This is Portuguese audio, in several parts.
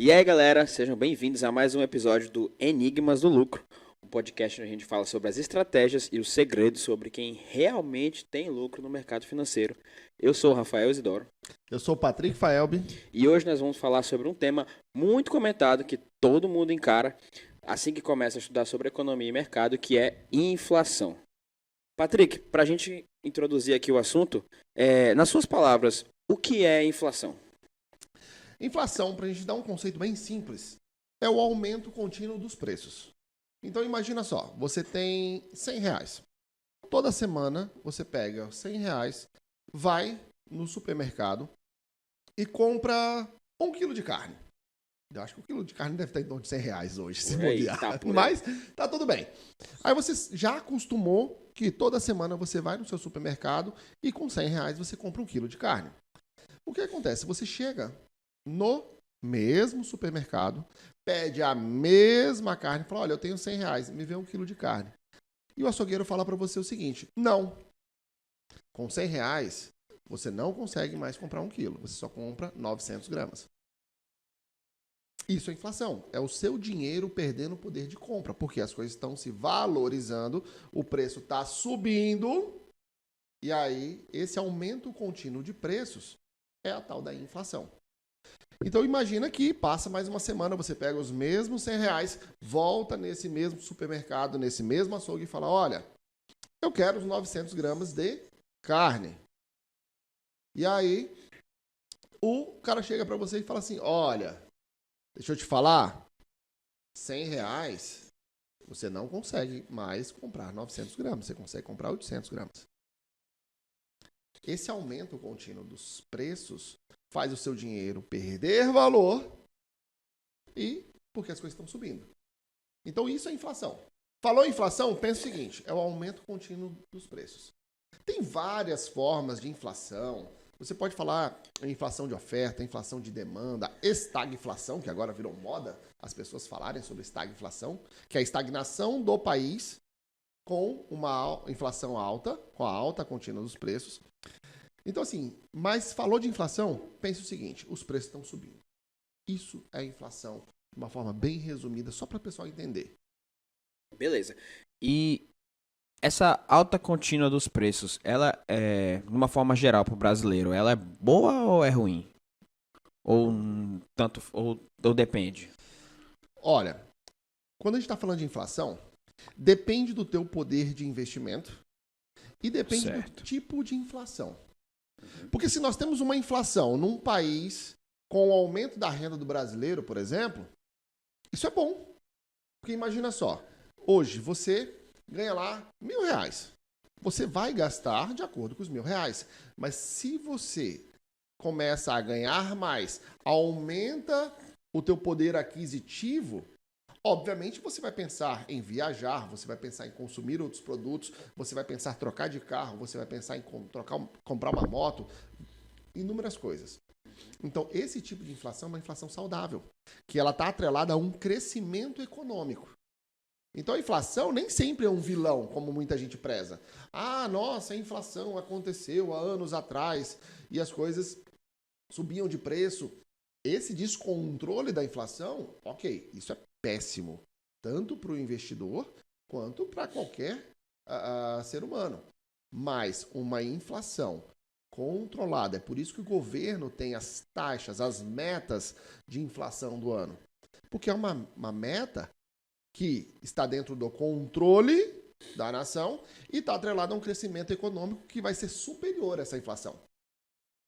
E aí, galera, sejam bem-vindos a mais um episódio do Enigmas do Lucro, um podcast onde a gente fala sobre as estratégias e os segredos sobre quem realmente tem lucro no mercado financeiro. Eu sou o Rafael Isidoro Eu sou o Patrick Faelbi. e hoje nós vamos falar sobre um tema muito comentado que todo mundo encara assim que começa a estudar sobre economia e mercado, que é inflação. Patrick, para a gente introduzir aqui o assunto, nas suas palavras, o que é inflação? Inflação, para a gente dar um conceito bem simples, é o aumento contínuo dos preços. Então imagina só, você tem R$ 100. Toda semana você pega R$ 100, vai no supermercado e compra 1 quilo de carne. Eu acho que o quilo de carne deve estar em torno de R$ 100 hoje, se Por aí, bobear. tá por aí. Mas tá tudo bem. Aí você já acostumou que toda semana você vai no seu supermercado e com R$ 100 você compra 1 quilo de carne. O que acontece? Você chega no mesmo supermercado, pede a mesma carne, fala, olha, eu tenho R$ 100, me vê 1 quilo de carne. E o açougueiro fala para você o seguinte, não, com R$ 100 você não consegue mais comprar 1 quilo, você só compra 900 gramas. Isso é inflação, é o seu dinheiro perdendo o poder de compra, porque as coisas estão se valorizando, o preço está subindo, e aí esse aumento contínuo de preços é a tal da inflação. Então imagina que passa mais uma semana, você pega os mesmos R$ 100, volta nesse mesmo supermercado, nesse mesmo açougue e fala, olha, eu quero os 900 gramas de carne. E aí o cara chega para você e fala assim, olha, deixa eu te falar, R$ 100 você não consegue mais comprar 900 gramas, você consegue comprar 800 gramas. Esse aumento contínuo dos preços faz o seu dinheiro perder valor e porque as coisas estão subindo. Então isso é inflação. Falou em inflação, pensa o seguinte, é o aumento contínuo dos preços. Tem várias formas de inflação. Você pode falar em inflação de oferta, inflação de demanda, estagflação, que agora virou moda as pessoas falarem sobre estagflação, que é a estagnação do país com uma inflação alta, com a alta contínua dos preços. Então, assim, mas falou de inflação, pense o seguinte, os preços estão subindo. Isso é inflação, de uma forma bem resumida, só para o pessoal entender. Beleza. E essa alta contínua dos preços, ela é, de uma forma geral para o brasileiro, ela é boa ou é ruim? Ou tanto ou depende? Olha, quando a gente está falando de inflação, depende do teu poder de investimento e depende do Certo. tipo de inflação. Porque se nós temos uma inflação num país com o aumento da renda do brasileiro, por exemplo, isso é bom. Porque imagina só, hoje você ganha lá R$ 1.000. Você vai gastar de acordo com os R$ 1.000. Mas se você começa a ganhar mais, aumenta o teu poder aquisitivo, obviamente você vai pensar em viajar, você vai pensar em consumir outros produtos, você vai pensar em trocar de carro, você vai pensar em comprar uma moto, inúmeras coisas. Então, esse tipo de inflação é uma inflação saudável, que ela está atrelada a um crescimento econômico. Então, a inflação nem sempre é um vilão, como muita gente preza. Ah, nossa, a inflação aconteceu há anos atrás e as coisas subiam de preço. Esse descontrole da inflação, ok, isso é péssimo, tanto para o investidor quanto para qualquer ser humano. Mas uma inflação controlada, é por isso que o governo tem as taxas, as metas de inflação do ano. Porque é uma meta que está dentro do controle da nação e está atrelada a um crescimento econômico que vai ser superior a essa inflação.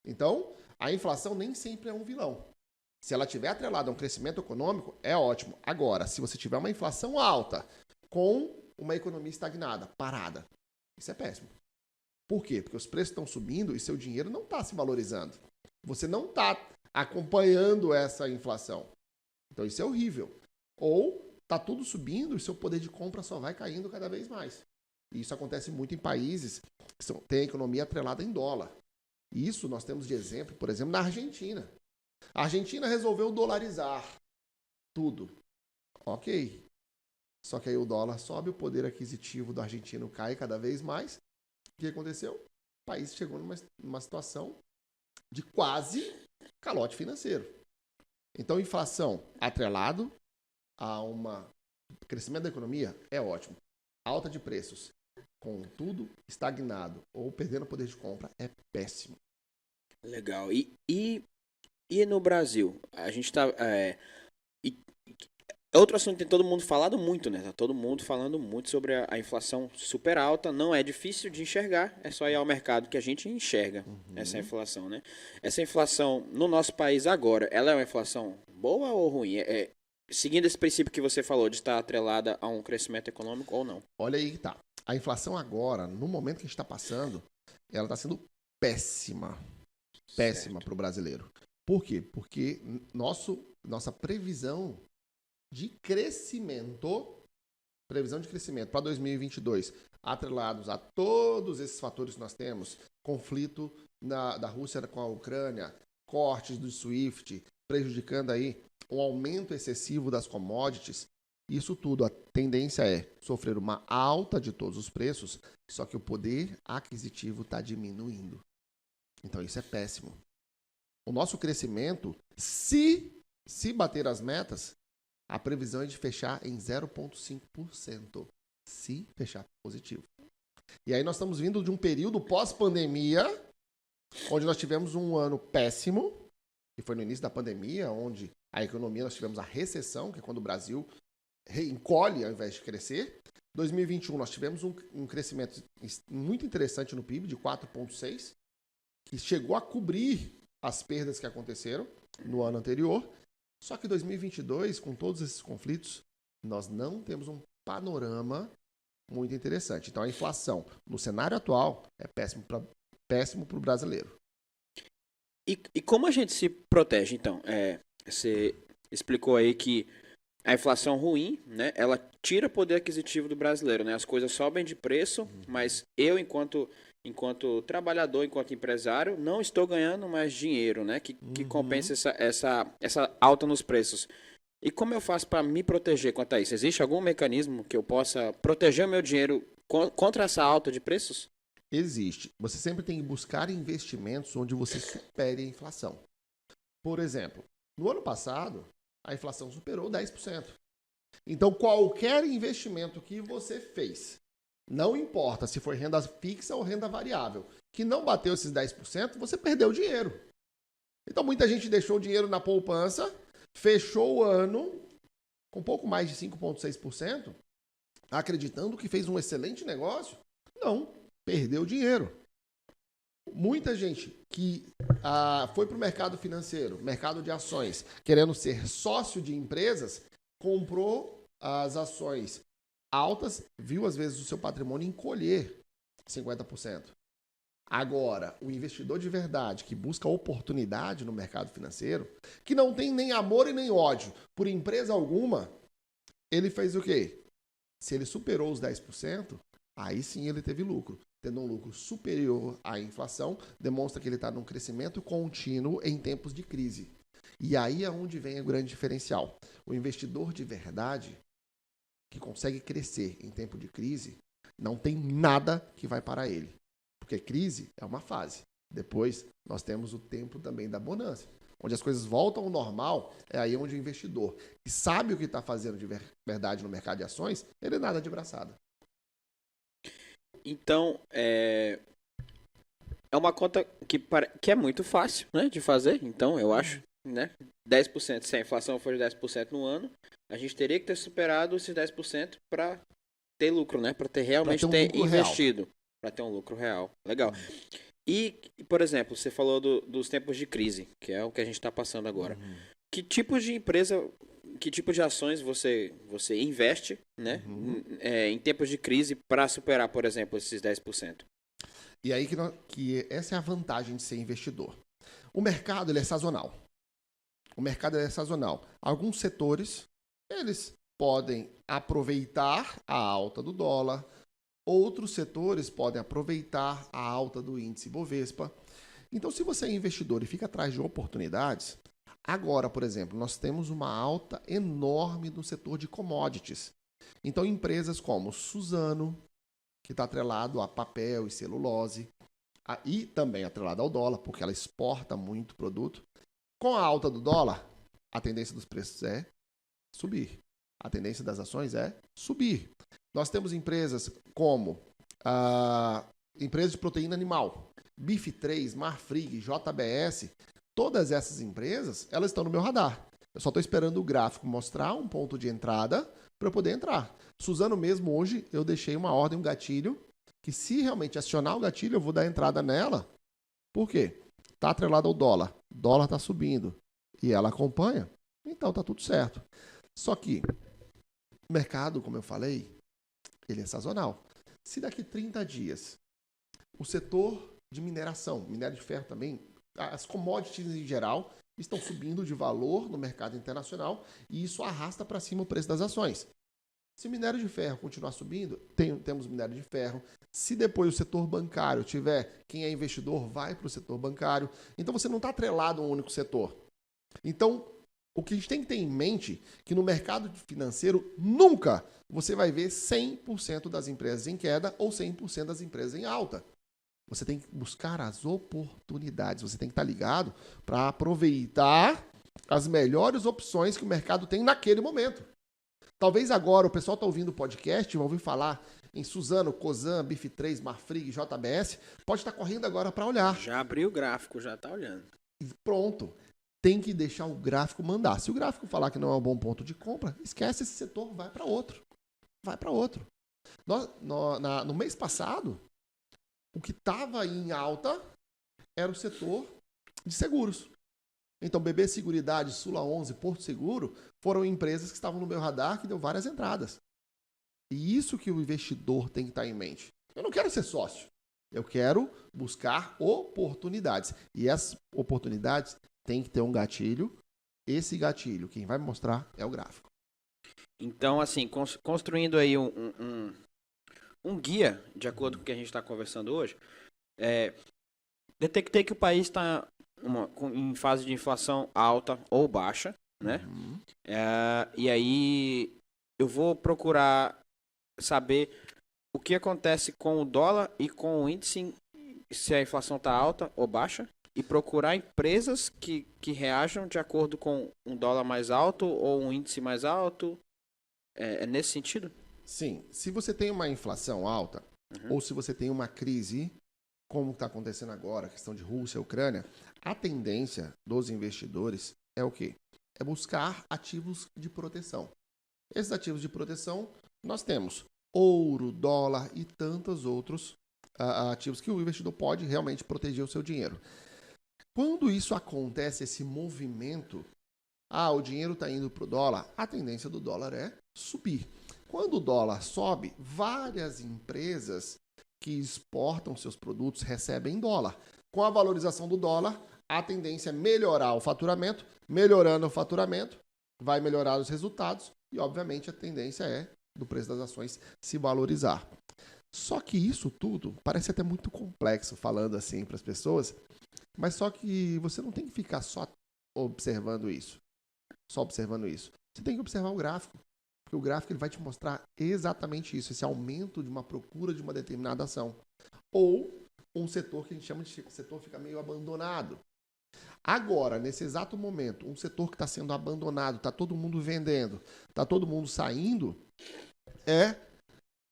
Então, a inflação nem sempre é um vilão. Se ela estiver atrelada a um crescimento econômico, é ótimo. Agora, se você tiver uma inflação alta com uma economia estagnada, parada, isso é péssimo. Por quê? Porque os preços estão subindo e seu dinheiro não está se valorizando. Você não está acompanhando essa inflação. Então, isso é horrível. Ou está tudo subindo e seu poder de compra só vai caindo cada vez mais. E isso acontece muito em países que têm a economia atrelada em dólar. Isso nós temos de exemplo, por exemplo, na Argentina. A Argentina resolveu dolarizar tudo. Ok. Só que aí o dólar sobe, o poder aquisitivo do argentino cai cada vez mais. O que aconteceu? O país chegou numa situação de quase calote financeiro. Então, inflação atrelado a um crescimento da economia é ótimo. Alta de preços, com tudo estagnado ou perdendo poder de compra, é péssimo. Legal. E no Brasil? A gente tá. Outro assunto que tem todo mundo falado muito, né? Tá todo mundo falando muito sobre a inflação super alta. Não é difícil de enxergar, é só ir ao mercado que a gente enxerga essa inflação, né? Essa inflação no nosso país agora, ela é uma inflação boa ou ruim? Seguindo esse princípio que você falou de estar atrelada a um crescimento econômico ou não? Olha aí que tá. A inflação agora, no momento que a gente está passando, ela está sendo péssima. Péssima para o brasileiro. Por quê? Porque nossa previsão de crescimento para 2022, atrelados a todos esses fatores que nós temos, conflito da Rússia com a Ucrânia, cortes do SWIFT, prejudicando aí um aumento excessivo das commodities, isso tudo, a tendência é sofrer uma alta de todos os preços, só que o poder aquisitivo está diminuindo. Então isso é péssimo. O nosso crescimento, se bater as metas, a previsão é de fechar em 0,5%. Se fechar positivo. E aí nós estamos vindo de um período pós-pandemia, onde nós tivemos um ano péssimo, que foi no início da pandemia, onde a economia nós tivemos a recessão, que é quando o Brasil encolhe ao invés de crescer. 2021 nós tivemos um crescimento muito interessante no PIB, de 4,6%, que chegou a cobrir as perdas que aconteceram no ano anterior. Só que 2022, com todos esses conflitos, nós não temos um panorama muito interessante. Então, a inflação, no cenário atual, é péssimo para o brasileiro. E como a gente se protege, então? Você explicou aí que a inflação ruim, né? Ela tira o poder aquisitivo do brasileiro, né? As coisas sobem de preço, mas eu, enquanto trabalhador, enquanto empresário, não estou ganhando mais dinheiro, né? Que compensa essa alta nos preços. E como eu faço para me proteger quanto a isso? Existe algum mecanismo que eu possa proteger o meu dinheiro contra essa alta de preços? Existe. Você sempre tem que buscar investimentos onde você supere a inflação. Por exemplo, no ano passado, a inflação superou 10%. Então, qualquer investimento que você fez, não importa se for renda fixa ou renda variável, que não bateu esses 10%, você perdeu dinheiro. Então, muita gente deixou o dinheiro na poupança, fechou o ano com pouco mais de 5,6%, acreditando que fez um excelente negócio. Não, perdeu dinheiro. Muita gente que foi para o mercado financeiro, mercado de ações, querendo ser sócio de empresas, comprou as ações altas, viu às vezes o seu patrimônio encolher 50%. Agora, o investidor de verdade que busca oportunidade no mercado financeiro, que não tem nem amor e nem ódio por empresa alguma, ele fez o quê? Se ele superou os 10%, aí sim ele teve lucro. Tendo um lucro superior à inflação, demonstra que ele está num crescimento contínuo em tempos de crise. E aí é onde vem o grande diferencial. O investidor de verdade, que consegue crescer em tempo de crise, não tem nada que vai parar ele. Porque crise é uma fase. Depois, nós temos o tempo também da bonança. Onde as coisas voltam ao normal, é aí onde o investidor, que sabe o que está fazendo de verdade no mercado de ações, ele nada de braçada. Então, é uma conta que é muito fácil, né, de fazer. Então, eu acho, né, 10%, se a inflação for de 10% no ano, a gente teria que ter superado esses 10% para ter lucro, né, para ter realmente ter investido, para ter um lucro real. Legal. E, por exemplo, você falou dos tempos de crise, que é o que a gente está passando agora. Que tipo de empresa, que tipo de ações você investe, né, em tempos de crise para superar, por exemplo, esses 10%? E aí que essa é a vantagem de ser investidor. O mercado ele é sazonal. Alguns setores, eles podem aproveitar a alta do dólar. Outros setores podem aproveitar a alta do índice Bovespa. Então, se você é investidor e fica atrás de oportunidades, agora, por exemplo, nós temos uma alta enorme no setor de commodities. Então, empresas como Suzano, que está atrelado a papel e celulose, e também atrelado ao dólar, porque ela exporta muito produto. Com a alta do dólar, a tendência dos preços é subir. A tendência das ações é subir. Nós temos empresas como a empresa de proteína animal, Bif3, Marfrig, JBS, todas essas empresas, elas estão no meu radar. Eu só estou esperando o gráfico mostrar um ponto de entrada para eu poder entrar. Suzano mesmo, hoje, eu deixei uma ordem, um gatilho, que se realmente acionar o gatilho, eu vou dar entrada nela. Por quê? Está atrelado ao dólar. O dólar está subindo. E ela acompanha. Então está tudo certo. Só que o mercado, como eu falei, ele é sazonal. Se daqui 30 dias o setor de mineração, minério de ferro também, as commodities em geral, estão subindo de valor no mercado internacional e isso arrasta para cima o preço das ações. Se o minério de ferro continuar subindo, temos minério de ferro. Se depois o setor bancário tiver, quem é investidor vai para o setor bancário. Então você não está atrelado a um único setor. Então, o que a gente tem que ter em mente é que no mercado financeiro, nunca você vai ver 100% das empresas em queda ou 100% das empresas em alta. Você tem que buscar as oportunidades. Você tem que estar ligado para aproveitar as melhores opções que o mercado tem naquele momento. Talvez agora o pessoal está ouvindo o podcast, vai ouvir falar em Suzano, Cosan, Bif3, Marfrig, JBS, pode estar correndo agora para olhar. Já abriu o gráfico, já está olhando. E pronto. Tem que deixar o gráfico mandar. Se o gráfico falar que não é um bom ponto de compra, esquece esse setor, vai para outro. Vai para outro. No mês passado, o que estava em alta era o setor de seguros. Então, BB Seguridade, Sula 11, Porto Seguro, foram empresas que estavam no meu radar, que deu várias entradas. E isso que o investidor tem que estar em mente. Eu não quero ser sócio. Eu quero buscar oportunidades. E essas oportunidades têm que ter um gatilho. Esse gatilho, quem vai me mostrar é o gráfico. Então, assim, construindo aí um guia, de acordo com o que a gente está conversando hoje, detectei que o país está em fase de inflação alta ou baixa, né? Uhum. E aí eu vou procurar saber o que acontece com o dólar e com o índice, se a inflação está alta ou baixa, e procurar empresas que reajam de acordo com um dólar mais alto ou um índice mais alto. É nesse sentido? Sim. Se você tem uma inflação alta, ou se você tem uma crise, como está acontecendo agora, a questão de Rússia e Ucrânia, a tendência dos investidores é o quê? É buscar ativos de proteção. Esses ativos de proteção, nós temos ouro, dólar e tantos outros ativos que o investidor pode realmente proteger o seu dinheiro. Quando isso acontece, esse movimento, o dinheiro está indo para o dólar, a tendência do dólar é subir. Quando o dólar sobe, várias empresas que exportam seus produtos recebem em dólar. Com a valorização do dólar, a tendência é melhorar o faturamento. Melhorando o faturamento, vai melhorar os resultados e, obviamente, a tendência é do preço das ações se valorizar. Só que isso tudo parece até muito complexo falando assim para as pessoas, mas só que você não tem que ficar só observando isso. Você tem que observar o gráfico. Porque o gráfico ele vai te mostrar exatamente isso, esse aumento de uma procura de uma determinada ação. Ou um setor que a gente chama de setor fica meio abandonado. Agora, nesse exato momento, um setor que está sendo abandonado, está todo mundo vendendo, está todo mundo saindo, é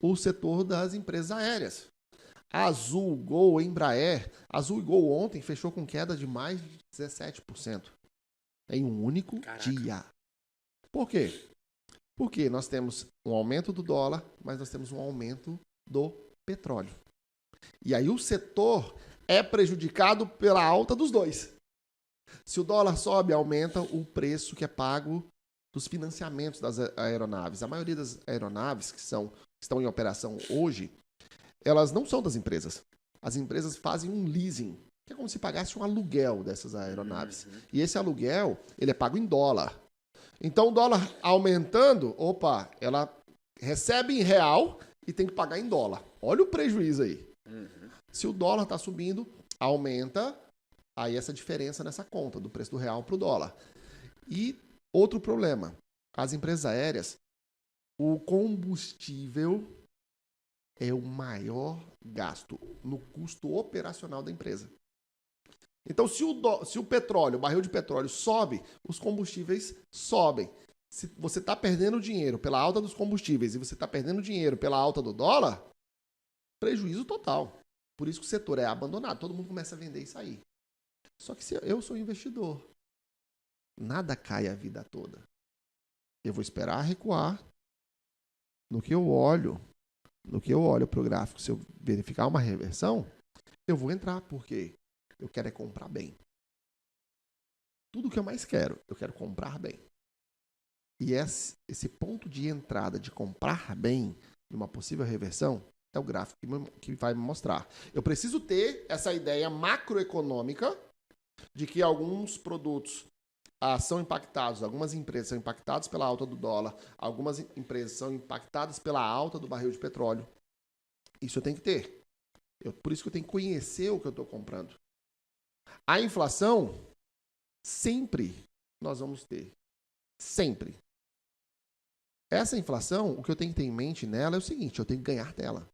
o setor das empresas aéreas. Azul, Gol, Embraer. Azul e Gol ontem fechou com queda de mais de 17%. Em um único dia. Por quê? Porque nós temos um aumento do dólar, mas nós temos um aumento do petróleo. E aí o setor é prejudicado pela alta dos dois. Se o dólar sobe, aumenta o preço que é pago dos financiamentos das aeronaves. A maioria das aeronaves que estão em operação hoje, elas não são das empresas. As empresas fazem um leasing, que é como se pagasse um aluguel dessas aeronaves. E esse aluguel, ele é pago em dólar. Então, o dólar aumentando, ela recebe em real e tem que pagar em dólar. Olha o prejuízo aí. Se o dólar está subindo, aumenta aí essa diferença nessa conta do preço do real para o dólar. E outro problema, as empresas aéreas, o combustível é o maior gasto no custo operacional da empresa. Então, se o petróleo, o barril de petróleo sobe, os combustíveis sobem. Se você está perdendo dinheiro pela alta dos combustíveis e você está perdendo dinheiro pela alta do dólar, prejuízo total. Por isso que o setor é abandonado. Todo mundo começa a vender e sair. Só que se eu sou investidor, nada cai a vida toda. Eu vou esperar recuar. No que eu olho para o gráfico, se eu verificar uma reversão, eu vou entrar, porque eu quero é comprar bem. Tudo que eu mais quero, eu quero comprar bem. E esse ponto de entrada de comprar bem numa possível reversão é o gráfico que vai me mostrar. Eu preciso ter essa ideia macroeconômica de que alguns produtos são impactados, algumas empresas são impactadas pela alta do dólar, algumas empresas são impactadas pela alta do barril de petróleo. Isso eu tenho que ter. Por isso que eu tenho que conhecer o que eu estou comprando. A inflação, sempre nós vamos ter. Sempre. Essa inflação, o que eu tenho que ter em mente nela é o seguinte, eu tenho que ganhar dela.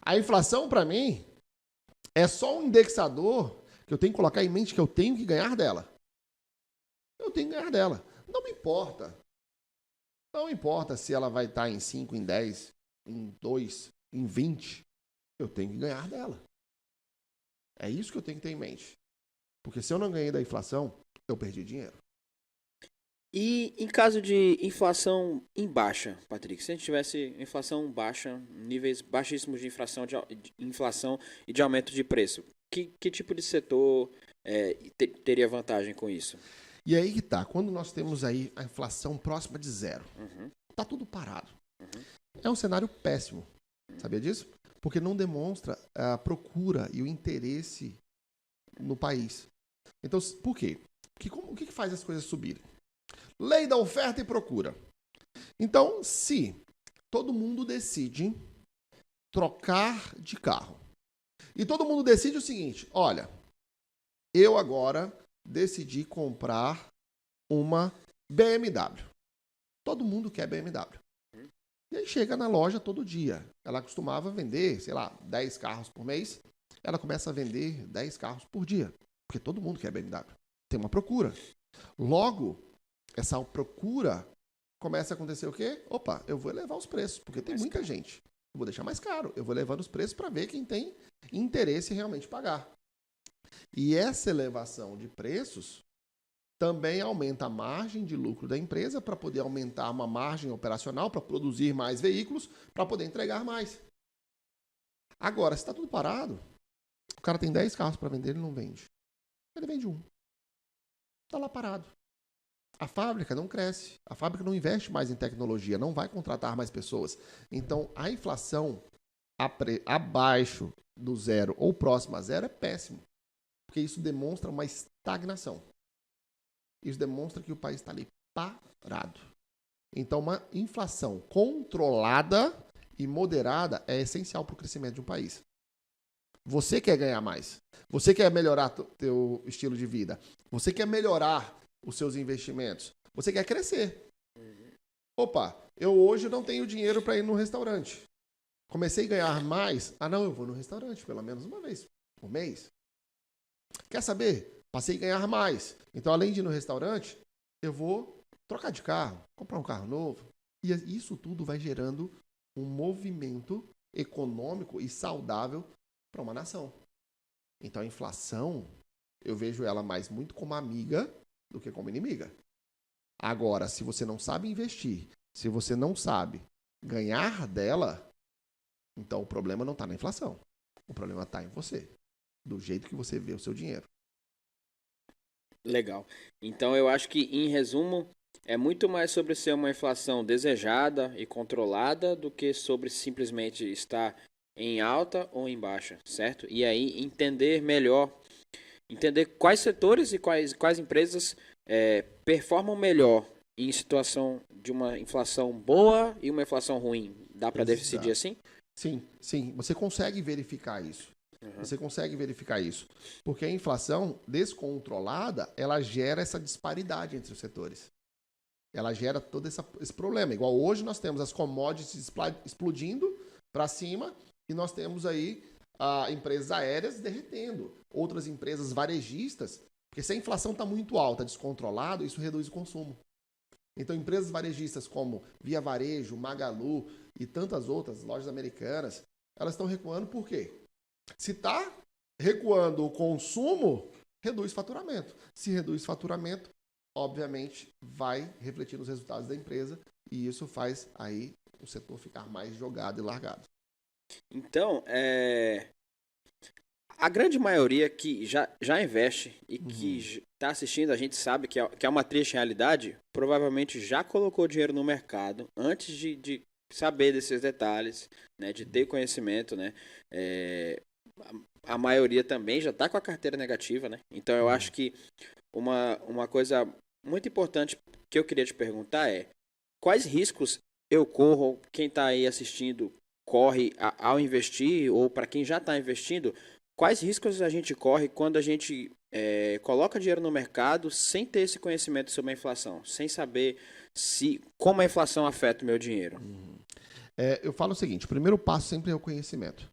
A inflação, para mim, é só um indexador que eu tenho que colocar em mente que eu tenho que ganhar dela. Eu tenho que ganhar dela. Não me importa. Não importa se ela vai estar em 5, em 10, em 2, em 20. Eu tenho que ganhar dela. É isso que eu tenho que ter em mente. Porque se eu não ganhei da inflação, eu perdi dinheiro. E em caso de inflação em baixa, Patrick, se a gente tivesse inflação baixa, níveis baixíssimos de inflação e de aumento de preço, que tipo de setor teria vantagem com isso? E aí que tá, quando nós temos aí a inflação próxima de zero, tá tudo parado. É um cenário péssimo, sabia disso? Porque não demonstra a procura e o interesse no país. Então, por quê? O que faz as coisas subirem? Lei da oferta e procura. Então, se todo mundo decide trocar de carro, e todo mundo decide o seguinte, olha, eu agora decidi comprar uma BMW. Todo mundo quer BMW. E aí chega na loja todo dia. Ela costumava vender, 10 carros por mês. Ela começa a vender 10 carros por dia. Porque todo mundo quer BMW. Tem uma procura. Logo, essa procura começa a acontecer o quê? Opa, eu vou elevar os preços, porque tem muita gente. Eu vou deixar mais caro. Eu vou elevando os preços para ver quem tem interesse em realmente pagar. E essa elevação de preços também aumenta a margem de lucro da empresa para poder aumentar uma margem operacional, para produzir mais veículos, para poder entregar mais. Agora, se está tudo parado, o cara tem 10 carros para vender, ele não vende. Ele vende um. Está lá parado. A fábrica não cresce. A fábrica não investe mais em tecnologia, não vai contratar mais pessoas. Então, a inflação abaixo do zero ou próximo a zero é péssimo. Porque isso demonstra uma estagnação. Isso demonstra que o país está ali parado. Então, uma inflação controlada e moderada é essencial para o crescimento de um país. Você quer ganhar mais. Você quer melhorar teu estilo de vida. Você quer melhorar os seus investimentos. Você quer crescer. Opa, eu hoje não tenho dinheiro para ir no restaurante. Comecei a ganhar mais. Não, eu vou no restaurante pelo menos uma vez por mês. Quer saber? Passei a ganhar mais. Então, além de ir no restaurante, eu vou trocar de carro, comprar um carro novo. E isso tudo vai gerando um movimento econômico e saudável para uma nação. Então, a inflação, eu vejo ela mais muito como amiga do que como inimiga. Agora, se você não sabe investir, se você não sabe ganhar dela, então o problema não está na inflação. O problema está em você, do jeito que você vê o seu dinheiro. Legal. Então eu acho que, em resumo, é muito mais sobre ser uma inflação desejada e controlada do que sobre simplesmente estar em alta ou em baixa, certo? E aí entender melhor, entender quais setores e quais empresas performam melhor em situação de uma inflação boa e uma inflação ruim. Dá para decidir assim? Sim. Você consegue verificar isso. Você consegue verificar isso. Porque a inflação descontrolada, ela gera essa disparidade entre os setores. Ela gera todo esse problema. Igual hoje nós temos as commodities explodindo para cima e nós temos aí empresas aéreas derretendo, outras empresas varejistas, porque se a inflação está muito alta, descontrolado, isso reduz o consumo. Então, empresas varejistas como Via Varejo, Magalu e tantas outras, lojas americanas, elas estão recuando por quê? Se está recuando o consumo, reduz faturamento. Se reduz faturamento, obviamente, vai refletir nos resultados da empresa e isso faz aí o setor ficar mais jogado e largado. Então, a grande maioria que já investe e que está assistindo, a gente sabe que é uma triste realidade, provavelmente já colocou dinheiro no mercado antes de saber desses detalhes, né, de ter conhecimento, né? A maioria também já está com a carteira negativa, né? Então eu acho que uma coisa muito importante que eu queria te perguntar é quais riscos eu corro, quem está aí assistindo corre ao investir, ou para quem já está investindo, quais riscos a gente corre quando a gente coloca dinheiro no mercado sem ter esse conhecimento sobre a inflação, sem saber como a inflação afeta o meu dinheiro? Eu falo o seguinte, o primeiro passo sempre é o conhecimento.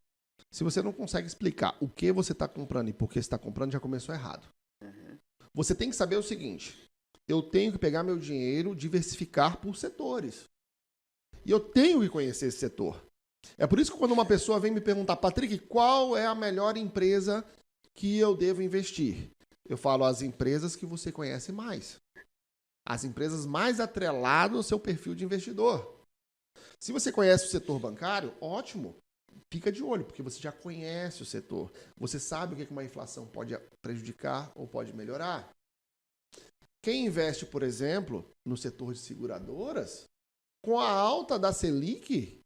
Se você não consegue explicar o que você está comprando e por que você está comprando, já começou errado. Você tem que saber o seguinte, eu tenho que pegar meu dinheiro, diversificar por setores. E eu tenho que conhecer esse setor. É por isso que quando uma pessoa vem me perguntar, Patrick, qual é a melhor empresa que eu devo investir? Eu falo as empresas que você conhece mais. As empresas mais atreladas ao seu perfil de investidor. Se você conhece o setor bancário, ótimo. Fica de olho, porque você já conhece o setor. Você sabe o que uma inflação pode prejudicar ou pode melhorar. Quem investe, por exemplo, no setor de seguradoras, com a alta da Selic,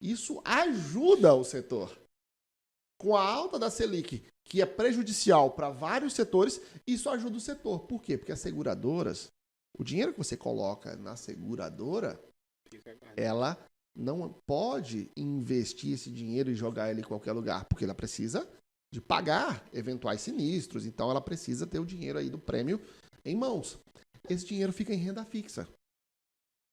isso ajuda o setor. Com a alta da Selic, que é prejudicial para vários setores, isso ajuda o setor. Por quê? Porque as seguradoras, o dinheiro que você coloca na seguradora, ela não pode investir esse dinheiro e jogar ele em qualquer lugar, porque ela precisa de pagar eventuais sinistros, então ela precisa ter o dinheiro aí do prêmio em mãos. Esse dinheiro fica em renda fixa.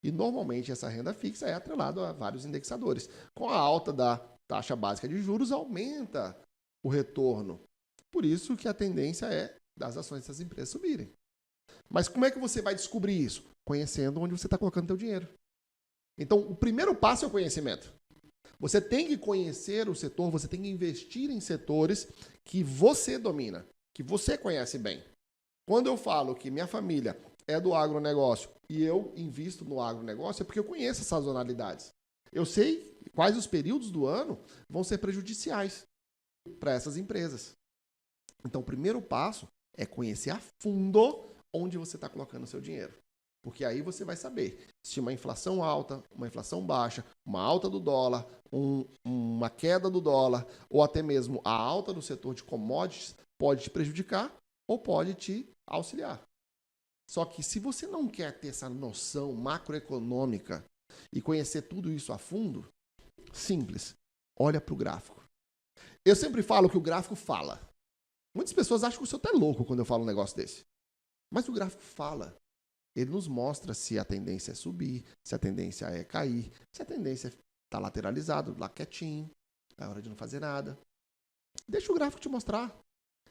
E normalmente essa renda fixa é atrelada a vários indexadores. Com a alta da taxa básica de juros, aumenta o retorno. Por isso que a tendência é das ações dessas empresas subirem. Mas como é que você vai descobrir isso? Conhecendo onde você está colocando seu dinheiro. Então, o primeiro passo é o conhecimento. Você tem que conhecer o setor, você tem que investir em setores que você domina, que você conhece bem. Quando eu falo que minha família é do agronegócio e eu invisto no agronegócio, é porque eu conheço as sazonalidades. Eu sei quais os períodos do ano vão ser prejudiciais para essas empresas. Então, o primeiro passo é conhecer a fundo onde você está colocando o seu dinheiro. Porque aí você vai saber se uma inflação alta, uma inflação baixa, uma alta do dólar, uma queda do dólar, ou até mesmo a alta do setor de commodities pode te prejudicar ou pode te auxiliar. Só que se você não quer ter essa noção macroeconômica e conhecer tudo isso a fundo, simples, olha para o gráfico. Eu sempre falo que o gráfico fala. Muitas pessoas acham que o senhor está louco quando eu falo um negócio desse. Mas o gráfico fala. Ele nos mostra se a tendência é subir, se a tendência é cair, se a tendência está lateralizado, lá quietinho, é hora de não fazer nada. Deixa o gráfico te mostrar.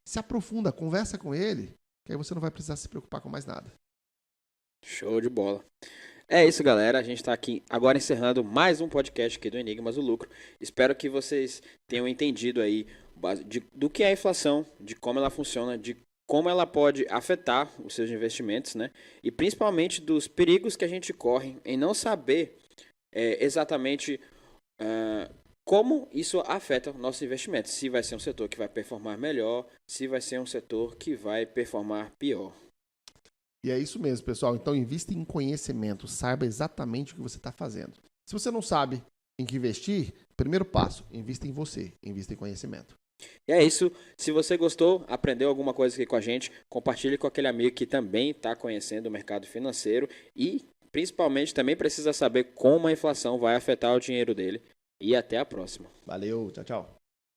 Se aprofunda, conversa com ele, que aí você não vai precisar se preocupar com mais nada. Show de bola. É isso, galera. A gente está aqui agora encerrando mais um podcast aqui do Enigmas do Lucro. Espero que vocês tenham entendido aí do que é a inflação, de como ela funciona, de como ela pode afetar os seus investimentos, né? E principalmente dos perigos que a gente corre em não saber exatamente como isso afeta o nosso investimento. Se vai ser um setor que vai performar melhor, se vai ser um setor que vai performar pior. E é isso mesmo, pessoal. Então, invista em conhecimento. Saiba exatamente o que você está fazendo. Se você não sabe em que investir, primeiro passo, invista em você. Invista em conhecimento. E é isso. Se você gostou, aprendeu alguma coisa aqui com a gente, compartilhe com aquele amigo que também está conhecendo o mercado financeiro e, principalmente, também precisa saber como a inflação vai afetar o dinheiro dele. E até a próxima. Valeu, tchau, tchau.